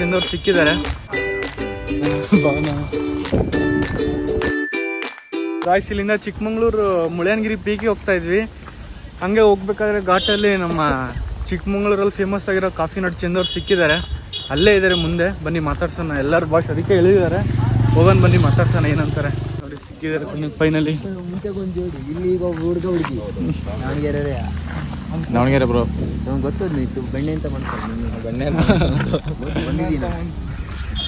ಚೆಂದವ್ರು ಸಿಕ್ಕಿದ್ದಾರೆ. ಗಾಯ್ಸ್ ಇಲ್ಲಿಂದ ಚಿಕ್ಕಮಂಗ್ಳೂರು ಮುಳ್ಳಯ್ಯನಗಿರಿ ಪೀಕಿಗೆ ಹೋಗ್ತಾ ಇದ್ವಿ. ಹಂಗೆ ಹೋಗ್ಬೇಕಾದ್ರೆ ಘಾಟಲ್ಲಿ ನಮ್ಮ ಚಿಕ್ಕಮಂಗ್ಳೂರಲ್ಲಿ ಫೇಮಸ್ ಆಗಿರೋ ಕಾಫಿ ನಾಡ್ ಚೆಂದವ್ರು ಸಿಕ್ಕಿದ್ದಾರೆ. ಅಲ್ಲೇ ಇದ್ದಾರೆ ಮುಂದೆ, ಬನ್ನಿ ಮಾತಾಡ್ಸೋಣ. ಎಲ್ಲರ ಭಾಷೆ ಅದಕ್ಕೆ ಹೇಳಿದ್ದಾರೆ, ಹೋಗೋಣ ಬನ್ನಿ ಮಾತಾಡ್ಸೋಣ ಏನಂತಾರೆ. ನೋಡಿ ಸಿಕ್ಕಿದ್ದಾರೆ ಫೈನಲಿ. ದಾವಣಗೆರೆ ಬ್ರೋ ಗೊತ್ತದ ಬೆಣ್ಣೆ ಅಂತ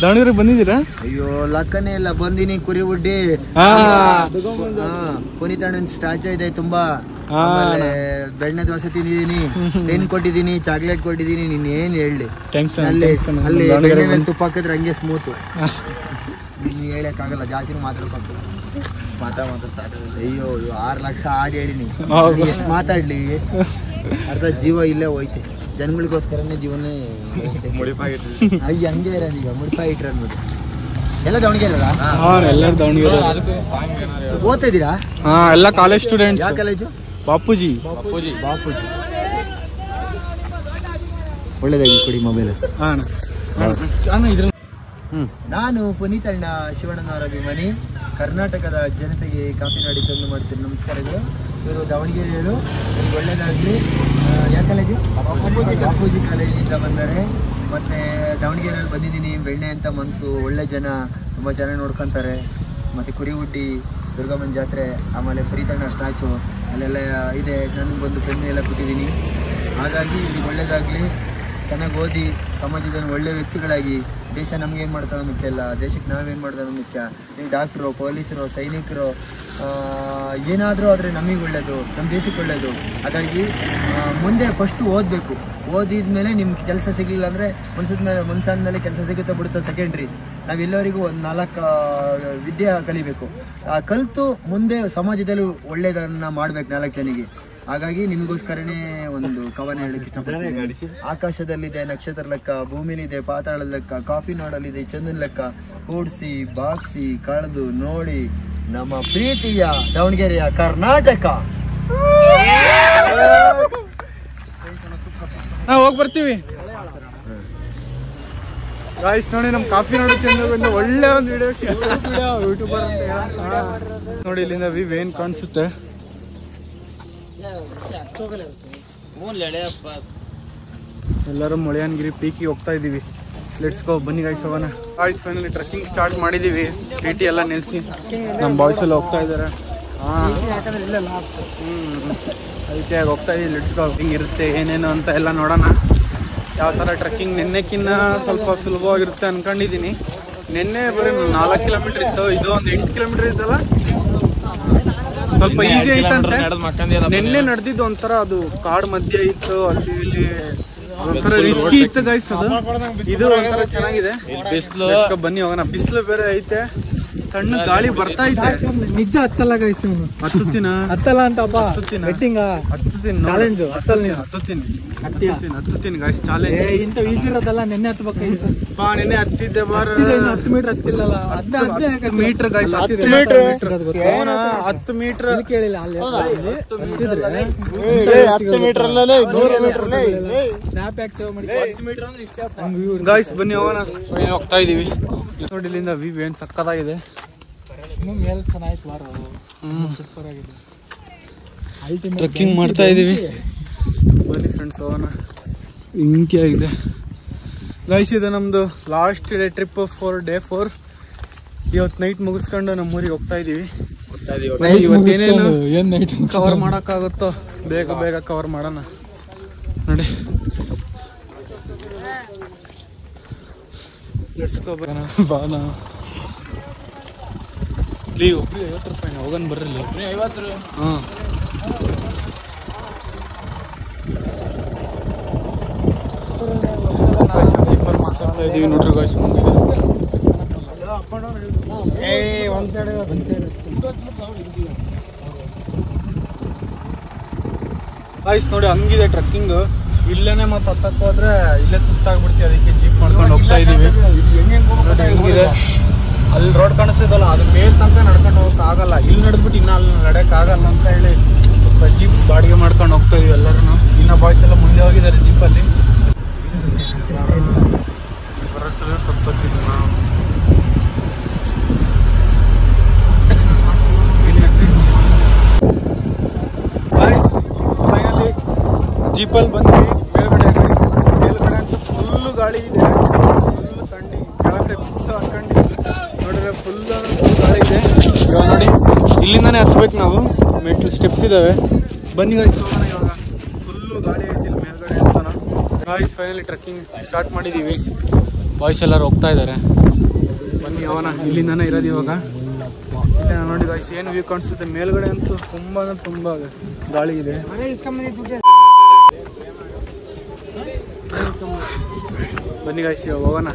ದಾವಣಗೆರೆ ಬಂದಿದ್ದೀರಾ? ಅಯ್ಯೋ ಲಕ್ಕನೇ ಇಲ್ಲ, ಬಂದಿನಿ ಕುರಿ ಉಡ್ಡಿ ಪುನೀತಣ್ಣನ್ ಸ್ಟ್ಯಾಚು ಇದೆ ತುಂಬಾ. ಆಮೇಲೆ ಬೆಣ್ಣೆ ದೋಸೆ ತಿಂದಿದೀನಿ, ಪೆನ್ ಕೊಟ್ಟಿದೀನಿ, ಚಾಕ್ಲೇಟ್ ಕೊಟ್ಟಿದೀನಿ. ನೀನ್ ಏನ್ ಹೇಳಿ ಅಲ್ಲಿ ಬೆಣ್ಣೆ ಮೇಲೆ ತುಪ್ಪ ಹಾಕಿದ್ರೆ ಹಂಗೆ ಸ್ಮೂತ್. ನೀನ್ ಹೇಳಕ್ ಆಗಲ್ಲ, ಜಾಸ್ತಿ ಮಾತಾಡ್ಕೊಂಡು ಅಯ್ಯೋ 6 ಲಕ್ಷ ಆಡಿ ಹೇಳಿನಿ. ಎಷ್ಟ್ ಮಾತಾಡ್ಲಿ, ಅರ್ಧ ಜೀವ ಇಲ್ಲೇ ಹೋಯ್ತೆ. ಜನಗಳಿಗೋಸ್ಕರನೇ ಜೀವನೇ ಹಂಗೆ ಇರೋದು. ಈಗ ಮುಡಿಪಾಯಿ ಇಟ್ರ ಅನ್ಬೋದು. ಎಲ್ಲ ದಾವಣಗೆರೆ ಎಲ್ಲರೂ ದಾವಣಗೆರೆ ಓದ್ತಾ ಇದ್ದೀರಾ? ಎಲ್ಲ ಕಾಲೇಜ್ ಸ್ಟೂಡೆಂಟ್. ಯಾವ ಕಾಲೇಜು? ಬಾಪೂಜಿ. ಒಳ್ಳೇದಾಗಿ ಕೊಡಿ ಮೊಬೈಲ್. ಇದ್ರ ನಾನು ಪುನೀತಣ್ಣ ಶಿವಣ್ಣನವರ ಅಭಿಮಾನಿ. ಕರ್ನಾಟಕದ ಜನತೆಗೆ ಕಾಫಿ ನಾಡಿ ಚಂದ ಮಾಡ್ತೀನಿ ನಮಸ್ಕಾರಗಳು. ಇವರು ದಾವಣಗೆರೆಯವರು, ಇವ್ರಿಗೆ ಒಳ್ಳೇದಾಗಲಿ. ಯಾವ ಕಾಲೇಜು? ಬಾಪೂಜಿ ಕಾಲೇಜಿಂದ ಬಂದರೆ. ಮತ್ತು ದಾವಣಗೆರೆಯಲ್ಲಿ ಬಂದಿದ್ದೀನಿ. ಬೆಣ್ಣೆ ಅಂತ ಮನಸ್ಸು, ಒಳ್ಳೆ ಜನ, ತುಂಬ ಚೆನ್ನಾಗಿ ನೋಡ್ಕೊತಾರೆ. ಮತ್ತು ಕುರಿಹುಟ್ಟಿ, ದುರ್ಗಮ್ಮನ ಜಾತ್ರೆ, ಆಮೇಲೆ ಪುನೀತಣ್ಣ ಸ್ಟ್ಯಾಚು ಅಲ್ಲೆಲ್ಲ ಇದೆ. ನನಗೆ ಬಂದು ಪೆನ್ನು ಎಲ್ಲ ಕೊಟ್ಟಿದ್ದೀನಿ. ಹಾಗಾಗಿ ಇವ್ರಿಗೆ ಒಳ್ಳೇದಾಗಲಿ. ಚೆನ್ನಾಗಿ ಓದಿ ಸಮಾಜದಲ್ಲಿ ಒಳ್ಳೆ ವ್ಯಕ್ತಿಗಳಾಗಿ, ದೇಶ ನಮ್ಗೇನು ಮಾಡ್ತಾನೋ ಮುಖ್ಯ ಅಲ್ಲ, ದೇಶಕ್ಕೆ ನಾವೇನು ಮಾಡ್ತಾನೋ ಮುಖ್ಯ. ನೀವು ಡಾಕ್ಟ್ರು, ಪೊಲೀಸರು, ಸೈನಿಕರು ಏನಾದರೂ ಆದರೆ ನಮಗೆ ಒಳ್ಳೆಯದು, ನಮ್ಮ ದೇಶಕ್ಕೆ ಒಳ್ಳೆಯದು. ಹಾಗಾಗಿ ಮುಂದೆ ಫಸ್ಟು ಓದಬೇಕು. ಓದಿದ ಮೇಲೆ ನಿಮ್ಗೆ ಕೆಲಸ ಸಿಗಲಿಲ್ಲ ಅಂದರೆ ಮನ್ಸಾದ ಮೇಲೆ ಕೆಲಸ ಸಿಗುತ್ತೆ ಬಿಡುತ್ತೆ ಸೆಕೆಂಡ್ರಿ. ನಾವೆಲ್ಲರಿಗೂ ಒಂದು 4 ವಿದ್ಯೆ ಕಲಿಬೇಕು. ಕಲಿತು ಮುಂದೆ ಸಮಾಜದಲ್ಲಿ ಒಳ್ಳೆಯದನ್ನು ಮಾಡಬೇಕು 4 ಜನಿಗೆ. ಹಾಗಾಗಿ ನಿಮಗೋಸ್ಕರನೇ ಒಂದು ಕವನ ಹೇಳಕ್ಕೆ ಇಷ್ಟಪಡ್ತೀನಿ. ಆಕಾಶದಲ್ಲಿದೆ ನಕ್ಷತ್ರ ಲೆಕ್ಕ, ಭೂಮಿಲಿದೆ ಪಾತಾಳದ ಲೆಕ್ಕ, ಕಾಫಿ ನಾಡಲ್ಲಿದೆ ಚಂದನ್ ಲೆಕ್ಕ. ಕೂಡಿಸಿ ಬಾಕ್ಸಿ ಕಳೆದು ನೋಡಿ ನಮ್ಮ ಪ್ರೀತಿಯ ದಾವಣಗೆರೆಯ ಕರ್ನಾಟಕ. ಹೋಗಿ ಬರ್ತೀವಿ ಗಾಯ್ಸ್. ನೋಡಿ ನಮ್ಮ ಕಾಫಿ ನಾಡು ಚಂದ ಒಳ್ಳೆ ಒಂದು ವಿಡಿಯೋ ಯೂಟ್ಯೂಬರ್ ಅಂತ ನೋಡಿ. ಇಲ್ಲಿಂದ ವ್ಯೂ ಏನ್ ಕಾಣಿಸುತ್ತೆ. ಎಲ್ಲರೂ ಮುಳ್ಳಯ್ಯನಗಿರಿ ಪೀಕಿಗೆ ಹೋಗ್ತಾ ಇದೀವಿ. ಲೆಟ್ಸ್ ಗೋ, ಬನ್ನಿ ಗಾಯ್ಸ್ ಹೋಗೋಣ. ಗಾಯ್ಸ್ ಫೈನಲಿ ಟ್ರೆಕ್ಕಿಂಗ್ ಸ್ಟಾರ್ಟ್ ಮಾಡಿದೀವಿ. ಟಿಟಿ ಎಲ್ಲ ನಿಲ್ಸಿ ನಮ್ಮ ಬಾಯ್ಸ್ ಎಲ್ಲ ಹೋಗ್ತಾ ಇದಾರೆ. ಅದಕ್ಕೆ ಹೋಗ್ತಾ ಇದೀವಿ. Let's go. ಹಿಂಗ್ ಇರುತ್ತೆ ಏನೇನು ಅಂತ ಎಲ್ಲ ನೋಡೋಣ. ಯಾವ ತರ ಟ್ರೆಕ್ಕಿಂಗ್ ನಿನ್ನೆಕ್ಕಿನ್ನ ಸ್ವಲ್ಪ ಸುಲಭವಾಗಿರುತ್ತೆ ಅನ್ಕೊಂಡಿದೀನಿ. ನಿನ್ನೆ ಬರೀ 4 ಕಿಲೋಮೀಟರ್ ಇತ್ತು, ಇದು ಒಂದು 8 ಕಿಲೋಮೀಟರ್ ಇತ್ತಲ್ಲ, ಸ್ವಲ್ಪ ಈಸಿ ಐತಂತೆ. ನಿನ್ನೆ ನಡೆದಿದ್ದು ಒಂಥರ ಅದು ಕಾಡ್ ಮಧ್ಯೆ ಇತ್ತು, ಅಲ್ಲಿ ಇಲ್ಲಿ ಒಂಥರ ರಿಸ್ಕಿ ಇತ್ತು ಗೈಸ್. ಅದು ಇದು ಒಂಥರ ಚೆನ್ನಾಗಿದೆ. ಬನ್ನಿ ಹೋಗೋಣ. ಬಿಸಿಲು ಬೇರೆ ಐತೆ, ತಣ್ಣ ಗಾಳಿ ಬರ್ತಾ ಐತೆ. ನಿಜ ಹತ್ತಲ್ಲ ಗೈಸ್, ಹತ್ತುತ್ತೀನ ಹತ್ತಲ್ಲ ಅಂತಪ್ಪ. ಬೆಟ್ಟಿಂಗ್ ಚಾಲೆಂಜ್ ಹತ್ತುತ್ತೀನಿ ಗೈಸ್. ಚಾಲೆಂಜ್ ಇಂತ ಈಸಿ ಇರೋದಲ್ಲ. ನಿನ್ನೆ ಹತ್ಬೇಕಾಗಿತ್ತು. ನಿನ್ನೆ ಹತ್ತಿದ್ದೆ ಬಾರ 10 ಮೀಟರ್ ಹತ್ತಿಲ್ಲಲ್ಲ. 10 ಮೀಟರ್ ಗೈಸ್. 10 ಮೀಟರ್ ಕೇಳಿಲ್ಲ. ಅಲ್ಲಿ ಹತ್ತಿದ್ರೆ 10 ಮೀಟರ್ ಸ್ನ್ಯಾಪ್ ಯಾಕೆ ಸೇವ್ ಮಾಡಿ ಗಾಯ್ಸ್. ಬನ್ನಿ ಹೋಗೋಣ. ಹೋಗ್ತಾ ಇದೀವಿ ನೋಡಿ. ಇಲ್ಲಿಂದ ವ್ಯೂ ಏನ್ ಸಕ್ಕತ್ತಾಗಿದೆ. ಇನ್ನು ಮೇಲೆ ಚೆನ್ನಾಗಿತ್ತು ಬಾರ. ಸೂಪರ್ ಆಗಿದೆ. ಟ್ರೆಕ್ಕಿಂಗ್ ಮಾಡ್ತಾ ಇದೀವಿ. ಬನ್ನಿ ಫ್ರೆಂಡ್ಸ್ ಹೋಗೋಣ. ಹಿಂಗೆ ಆಗಿದೆ ಗೈಸ್. ಇದು ನಮ್ದು last day trip for day 4. ಇವತ್ತು ನೈಟ್ ಮುಗಿಸ್ಕೊಂಡು ನಮ್ಮ ಊರಿಗೆ ಹೋಗ್ತಾ ಇದೀವಿ. ಇವತ್ತೇನೇನು ಕವರ್ ಮಾಡೋಕ್ಕಾಗುತ್ತೋ ಬೇಗ ಬೇಗ ಕವರ್ ಮಾಡೋಣ ನೋಡಿ. ಬಾನ ಲೀವ್ 50 ರೂಪಾಯಿ. ಹೋಗೋಣ ಬರ್ರಿ. 50. ಹಾಂ ಜಿಪ್ಪರ್ ಮಾತಾಡ್ತಾ ಇದೀವಿ ನೋಡ್ರಿ ಗಾಯ್ಸ್. ಗಾಯ್ಸ್ ನೋಡಿ ಹಂಗಿದೆ ಟ್ರೆಕ್ಕಿಂಗ್. ಇಲ್ಲೇನೆ ಮತ್ತೆ ಹತ್ತಕ್ಕೆ ಹೋದ್ರೆ ಇಲ್ಲೇ ಸುಸ್ತಾಗ್ಬಿಡ್ತೀವಿ. ಅದಕ್ಕೆ ಜೀಪ್ ಮಾಡ್ಕೊಂಡು ಹೋಗ್ತಾ ಇದೀವಿ. ಹೆಂಗಿದೆ ಅಲ್ಲಿ ರೋಡ್ ಕಾಣಿಸ್ತದಲ್ಲ, ಅದ್ರ ಮೇಲ್ ತನಕ ನಡ್ಕೊಂಡು ಹೋಗಕ್ ಆಗಲ್ಲ. ಇಲ್ಲಿ ನಡೆದ್ಬಿಟ್ಟು ಇನ್ನ ಅಲ್ಲಿ ನಡಕ್ ಆಗಲ್ಲ ಅಂತ ಹೇಳಿ ಸ್ವಲ್ಪ ಜೀಪ್ ಬಾಡಿಗೆ ಮಾಡ್ಕೊಂಡು ಹೋಗ್ತಾ ಇದೀವಿ ಎಲ್ಲರೂ. ಇನ್ನ ಬಾಯ್ಸ್ ಎಲ್ಲ ಮುಂದೆ ಹೋಗಿದ್ದಾರೆ ಜೀಪಲ್ಲಿ. ಬರೋ ಕಾಣಿಸ್ತದೆ ಸತ್ತೋಗ್ತಿದ್ದೆ ನಾವು. ಫೈನಲಿ ಜೀಪಲ್ಲಿ ಬಂದ್ವಿ ಮೇಲ್ಗಡೆ. ಮೇಲ್ಗಡೆ ಅಂತೂ ಫುಲ್ಲು ಗಾಳಿ ಇದೆ, ಫುಲ್ಲು ಥಂಡಿ. ಕೆಳಗಡೆ ಬಿಸಿಲು ಹಾಕೊಂಡು ನೋಡಿದ್ರೆ ಫುಲ್ ಗಾಳಿ ಇದೆ. ಇವಾಗ ನೋಡಿ ಇಲ್ಲಿಂದಾನೇ ಹತ್ಬೇಕು ನಾವು. ಮೆಟ್ಲು ಸ್ಟೆಪ್ಸ್ ಇದ್ದಾವೆ. ಬನ್ನಿ ಗಾಯ್ಸ್ ಹೋಗೋಣ. ಇವಾಗ ಫುಲ್ಲು ಗಾಳಿ ಐತಿ ಇಲ್ಲಿ ಮೇಲ್ಗಡೆ ಅಂತಾನ. ಗಾಯ್ಸ್ ಫೈನಲಿ ಟ್ರೆಕ್ಕಿಂಗ್ ಸ್ಟಾರ್ಟ್ ಮಾಡಿದ್ದೀವಿ. ಬಾಯ್ಸ್ ಎಲ್ಲರೂ ಹೋಗ್ತಾ ಇದ್ದಾರೆ. ಬನ್ನಿ ಅವನ ಇಲ್ಲಿಂದಾನೇ ಇರೋದು ಇವಾಗ. ನೋಡಿ ಗಾಯ್ಸ್ ಏನು ವ್ಯೂ ಕಾಣಿಸುತ್ತೆ ಮೇಲ್ಗಡೆ ಅಂತೂ ತುಂಬ ಗಾಳಿ ಇದೆ. ಬನ್ನಿ ಗಾಯ್ಸ್ ಇವಾಗ ಹೋಗೋಣ.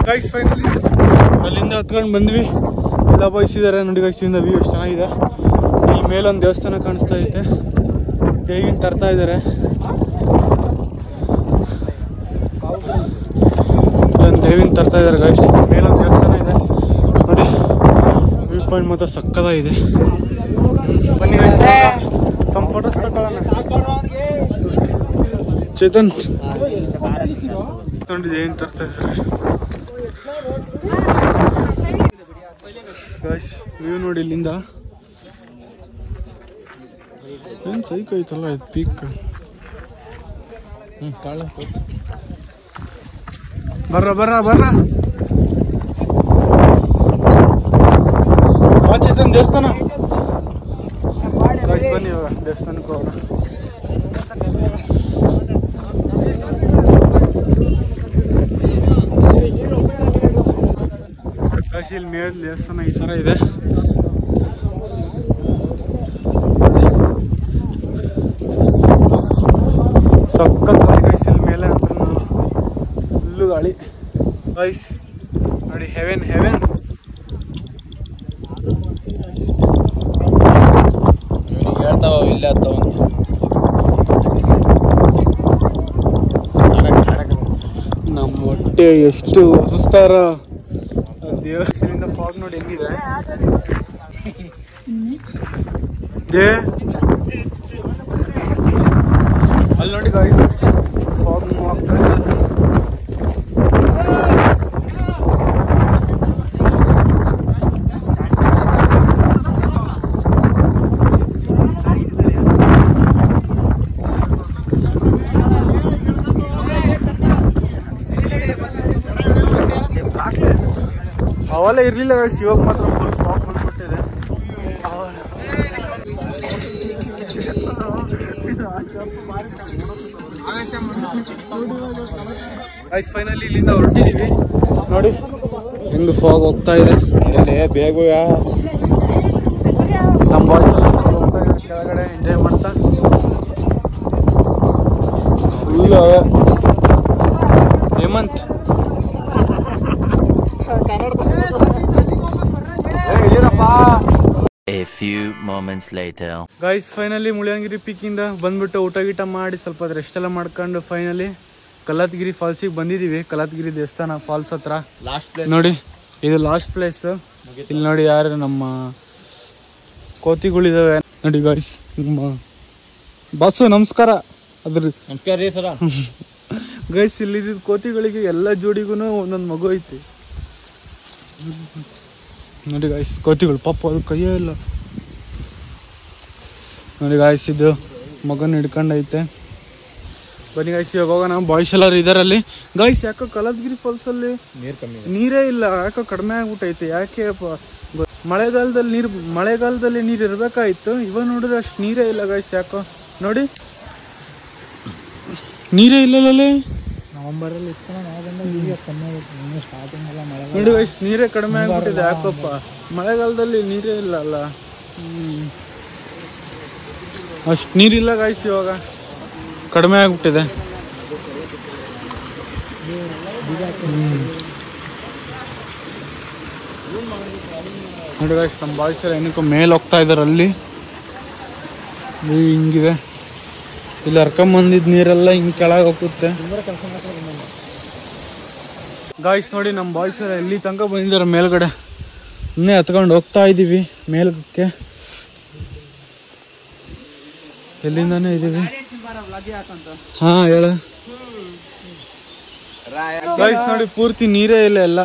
ಗೈಸ್ ಫೈನಲಿ ಅಲ್ಲಿಂದ ಹತ್ಕೊಂಡು ಬಂದ್ವಿ. ಎಲ್ಲ ಬಾಯ್ಸ್ ಇದ್ದಾರೆ ನೋಡಿ ಗೈಸ್. ಇಂದ ವ್ಯೂ ಎಷ್ಟು ಚೆನ್ನಾಗಿದೆ. ಇಲ್ಲಿ ಮೇಲೊಂದು ದೇವಸ್ಥಾನ ಕಾಣಿಸ್ತಾ ಐತೆ. ದೇವಿನ ತರ್ತಾ ಇದ್ದಾರೆ. ಇಲ್ಲೊಂದು ದೇವಿನ ತರ್ತಾ ಇದ್ದಾರೆ ಗೈಸ್. ಮೇಲೊಂದು ದೇವಸ್ಥಾನ ಇದೆ ನೋಡಿ. ವ್ಯೂ ಪಾಯಿಂಟ್ ಮಾತ್ರ ಸಕ್ಕದಾಗಿದೆ. ಬನ್ನಿ ಗೈಸ್ ಸಮ್ ಫೋಟೋಸ್ ತಗೊಳ್ಳೋಣ. ಚೇತನ್ ನೋಡಿ ದೇವಿನ ತರ್ತಾ ಇದ್ದಾರೆ. ಗೈಸ್ ವ್ಯೂ ನೋಡಿ ಇಲ್ಲಿಂದ ಏನು ಸೈಕ್ ಐತಲ್ಲ ಇದು ಪೀಕ್. ಬರ್ರ ಬರ್ರ ಬರ್ರ ಚೇತನ್ ದೇವಸ್ಥಾನ. ಗೈಸ್ ಬನ್ನಿ ಇವಾಗ ದೇವಸ್ಥಾನಕ್ಕೆ ಹೋಗೋಣ. ಗೈಸ್ ಇಲ್ಲಿ ಮೇಲೆ ದೇವಸ್ಥಾನ ಈ ಥರ ಇದೆ. ಸಖತ್ ಗಾಳಿ ಗೈಸ್ ಇಲ್ಲಿ ಮೇಲೆ ಅಂತ ಫುಲ್ಲು ಗಾಳಿ ಗೈಸ್ ನೋಡಿ. Heaven Heaven. ಹೇಳ್ತಾವ ಇಲ್ಲೇ ಆಗ್ತಾವ. ನಮ್ಮ ಹೊಟ್ಟೆ ಎಷ್ಟು ಸುಸ್ತಾರ. ದೇವಸ್ಥಾನದಿಂದ ಫಾಗ್ ನೋಡಿ ಹೆಂಗಿದೆ. ಅಲ್ಲಿ ನೋಡಿ ಗಾಯ್ಸ್ ಫಾಗ್ ಮೂವ್ ಆಗ್ತಾ ಇದೆ. ಅವೆಲ್ಲ ಇರ್ಲಿಲ್ಲ ಗಾಯ್ಸ್. ಇವಾಗ ಮಾತ್ರ ಫುಲ್ ಫಾಗ್ ಬಂದ್ಬಿಟ್ಟಿದೆ. ಗೈಸ್ ಫೈನಲಿ ಇಲ್ಲಿಂದ ಹೊರಟಿದೀವಿ ನೋಡಿ. ಹೆಂಗ್ ಫಾಗ್ ಹೋಗ್ತಾ ಇದೆ. ಬೇಗ ನಮ್ಮ ಬಾಯ್ಸ್ ಎಲ್ಲ ಹೋಗ್ತಾ ಇದೆ ಕೆಳಗಡೆ ಎಂಜಾಯ್ ಮಾಡ್ತಾ. Full Hemant A few moments later. Guys finally Mullayanagiri ಪೀಕಿಂದ ಬಂದ್ಬಿಟ್ಟು ಊಟ ಗೀಟ ಮಾಡಿ ಸ್ವಲ್ಪ ರೆಸ್ಟ್ ಎಲ್ಲ ಮಾಡ್ಕೊಂಡು ಫೈನಲಿ ಕಲ್ಲತ್ಗಿರಿ ಫಾಲ್ಸಿಗೆ ಬಂದಿದೀವಿ. ಕಲ್ಲತ್ಗಿರಿ ದೇವಸ್ಥಾನ ಫಾಲ್ಸ್ ಹತ್ರ ನೋಡಿ. ಇದು ಲಾಸ್ಟ್ ಪ್ಲೇಸ್. ಇಲ್ಲಿ ನೋಡಿ ಯಾರು ನಮ್ಮ ಕೋತಿಗಳಿದಾವೆ ನೋಡಿ ಗೈಸ್. ಬಾಸು ನಮಸ್ಕಾರ. ಅದ್ರ ನಮಸ್ಕಾರ ರೀ ಸರ. ಗೈಸ್ ಇಲ್ಲಿ ಕೋತಿಗಳಿಗೆ ಎಲ್ಲ ಜೋಡಿಗೂ ಒಂದೊಂದು ಮಗು ಐತಿ ನೋಡಿ ಗೈಸ್. ಕೋತಿಗಳು ಪಾಪ ಅದು ಕೈಯೇ ಇಲ್ಲ. ನೋಡಿ ಗಾಯ್ಸ್ ಇದು ಮಗನ್ ಹಿಡ್ಕೊಂಡೈತೆ. ಬನ್ನಿ ಗಾಯ್ಸ್ ಇವಾಗ ಹೋಗೋಣ. ಬಾಯ್ಸ್ ಎಲ್ಲರೂ ಇದರಲ್ಲಿ ಗಾಯ್ಸ್. ಯಾಕೋ ಕಲದಗಿರಿ ಫಾಲ್ಸ್ ಅಲ್ಲಿ ನೀರೇ ಇಲ್ಲ, ಯಾಕೋ ಕಡಿಮೆ ಆಗ್ಬಿಟ್ಟೈತೆ. ಯಾಕೆ ಮಳೆಗಾಲದಲ್ಲಿ ನೀರ್ ಇರ್ಬೇಕಾಯ್ತು, ಇವಾಗ ನೋಡಿದ್ರೆ ಅಷ್ಟು ನೀರೇ ಇಲ್ಲ ಗಾಯ್ಸ್. ಯಾಕೋ ನೋಡಿ ನೀರೇ ಇಲ್ಲಲ್ಲಿ. ನವೆಂಬರ್ ಅಲ್ಲಿ ನೋಡಿ ಗಾಯ್ಸ್ ನೀರೇ ಕಡಿಮೆ ಆಗ್ಬಿಟ್ಟಿದೆ. ಯಾಕಪ್ಪ ಮಳೆಗಾಲದಲ್ಲಿ ನೀರೇ ಇಲ್ಲ ಅಲ್ಲ. ಅಷ್ಟು ನೀರಿಲ್ಲ ಗಾಯ್ಸ್, ಇವಾಗ ಕಡಿಮೆ ಆಗ್ಬಿಟ್ಟಿದೆ. ನೋಡಿ ಗಾಯ್ಸ್ ನಮ್ಮ ಬಾಯ್ಸ್ ಎಲ್ಲ ಏನಕ್ಕೋ ಮೇಲೆ ಹೋಗ್ತಾ ಇದಾರೆ. ಅಲ್ಲಿ ಹಿಂಗಿದೆ, ಇಲ್ಲಿ ಹರ್ಕೊಂಬಂದಿದ್ ನೀರೆಲ್ಲ ಹಿಂಗ್ ಕೆಳಗೆ ಹೋಗುತ್ತೆ ಗಾಯ್ಸ್. ನೋಡಿ ನಮ್ಮ ಬಾಯ್ಸ್ ಎಲ್ಲ ಎಲ್ಲಿ ತನಕ ಬಂದಿದ್ದಾರೆ ಮೇಲ್ಗಡೆ. ಇನ್ನೇ ಹತ್ಕೊಂಡು ಹೋಗ್ತಾ ಇದೀವಿ ಮೇಲ್ಗಕ್ಕೆ. ಎಲ್ಲಿಂದಾನೇ ಇದೀವಿ. ಹಾ ಹೇಳ ಗಾಯ್ಸ್. ನೋಡಿ ಪೂರ್ತಿ ನೀರೇ ಇಲ್ಲ ಎಲ್ಲ.